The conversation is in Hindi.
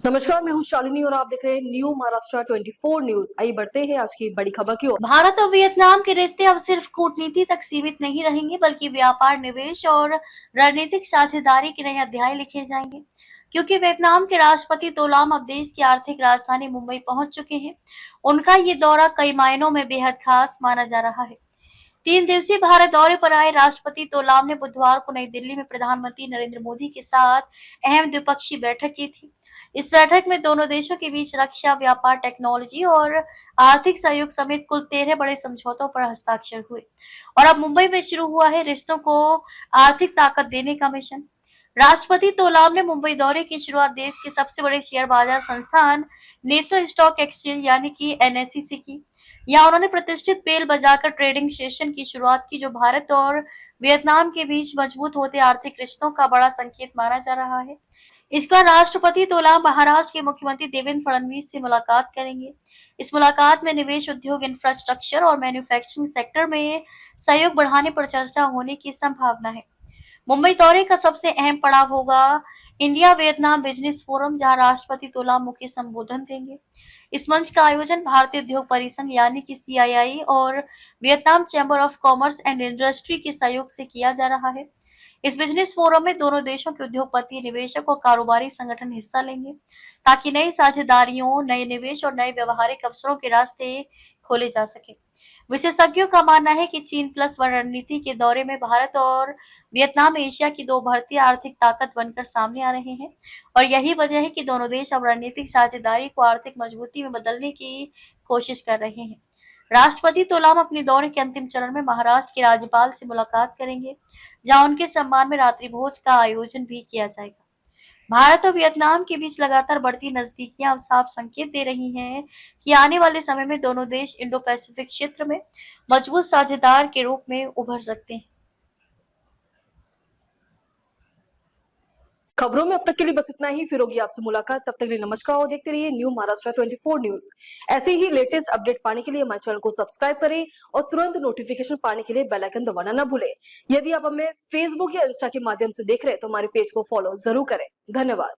नमस्कार, मैं हूं शालिनी और आप देख रहे हैं न्यू महाराष्ट्र 24 न्यूज। आइए बढ़ते हैं आज की बड़ी खबर की ओर। भारत और वियतनाम के रिश्ते अब सिर्फ कूटनीति तक सीमित नहीं रहेंगे, बल्कि व्यापार, निवेश और रणनीतिक साझेदारी के नए अध्याय लिखे जाएंगे। क्योंकि वियतनाम के राष्ट्रपति तोलाम अब देश की आर्थिक राजधानी मुंबई पहुंच चुके हैं। उनका ये दौरा कई मायनों में बेहद खास माना जा रहा है। 3 दिवसीय भारत दौरे पर आए राष्ट्रपति तोलाम ने बुधवार को नई दिल्ली में प्रधानमंत्री नरेंद्र मोदी के साथ अहम द्विपक्षीय बैठक की थी। इस बैठक में दोनों देशों के बीच रक्षा, व्यापार, टेक्नोलॉजी और आर्थिक सहयोग समेत कुल 13 बड़े समझौतों पर हस्ताक्षर हुए। और अब मुंबई में शुरू हुआ है रिश्तों को आर्थिक ताकत देने का मिशन। राष्ट्रपति तोलाम ने मुंबई दौरे की शुरुआत देश के सबसे बड़े शेयर बाजार संस्थान नेशनल स्टॉक एक्सचेंज यानी कि एनएसई से की। यहाँ उन्होंने प्रतिष्ठित बेल बजाकर ट्रेडिंग सेशन की शुरुआत की, जो भारत और वियतनाम के बीच मजबूत होते आर्थिक रिश्तों का बड़ा संकेत माना जा रहा है। इसका राष्ट्रपति तोलाम महाराष्ट्र के मुख्यमंत्री देवेंद्र फडणवीस से मुलाकात करेंगे। इस मुलाकात में निवेश, उद्योग, इंफ्रास्ट्रक्चर और मैन्युफैक्चरिंग सेक्टर में सहयोग बढ़ाने पर चर्चा होने की संभावना है। मुंबई दौरे का सबसे अहम पड़ाव होगा इंडिया वियतनाम बिजनेस फोरम, जहां राष्ट्रपति तोलाम मुख्य संबोधन देंगे। इस मंच का आयोजन भारतीय उद्योग परिसंघ यानी कि सीआईआई और Vietnam chamber of commerce and industry के सहयोग से किया जा रहा है। इस बिजनेस फोरम में दोनों देशों के उद्योगपति, निवेशक और कारोबारी संगठन हिस्सा लेंगे, ताकि नई साझेदारियों, नए निवेश और नए व्यवहारिक अवसरों के रास्ते खोले जा सके। विशेषज्ञों का मानना है कि चीन+1 रणनीति के दौरे में भारत और वियतनाम एशिया की दो उभरती आर्थिक ताकत बनकर सामने आ रहे हैं, और यही वजह है कि दोनों देश अब रणनीतिक साझेदारी को आर्थिक मजबूती में बदलने की कोशिश कर रहे हैं। राष्ट्रपति तोलाम अपने दौरे के अंतिम चरण में महाराष्ट्र के राज्यपाल से मुलाकात करेंगे, जहां उनके सम्मान में रात्रि भोज का आयोजन भी किया जाएगा। भारत और वियतनाम के बीच लगातार बढ़ती नजदीकियां अब साफ संकेत दे रही हैं कि आने वाले समय में दोनों देश इंडो पैसिफिक क्षेत्र में मजबूत साझेदार के रूप में उभर सकते हैं। खबरों में अब तक के लिए बस इतना ही। फिर होगी आपसे मुलाकात, तब तक के लिए नमस्कार और देखते रहिए न्यू महाराष्ट्र 24 न्यूज। ऐसे ही लेटेस्ट अपडेट पाने के लिए हमारे चैनल को सब्सक्राइब करें और तुरंत नोटिफिकेशन पाने के लिए बेल आइकन दबाना न भूलें। यदि आप हमें फेसबुक या इंस्टा के माध्यम से देख रहे हैं तो हमारे पेज को फॉलो जरूर करें। धन्यवाद।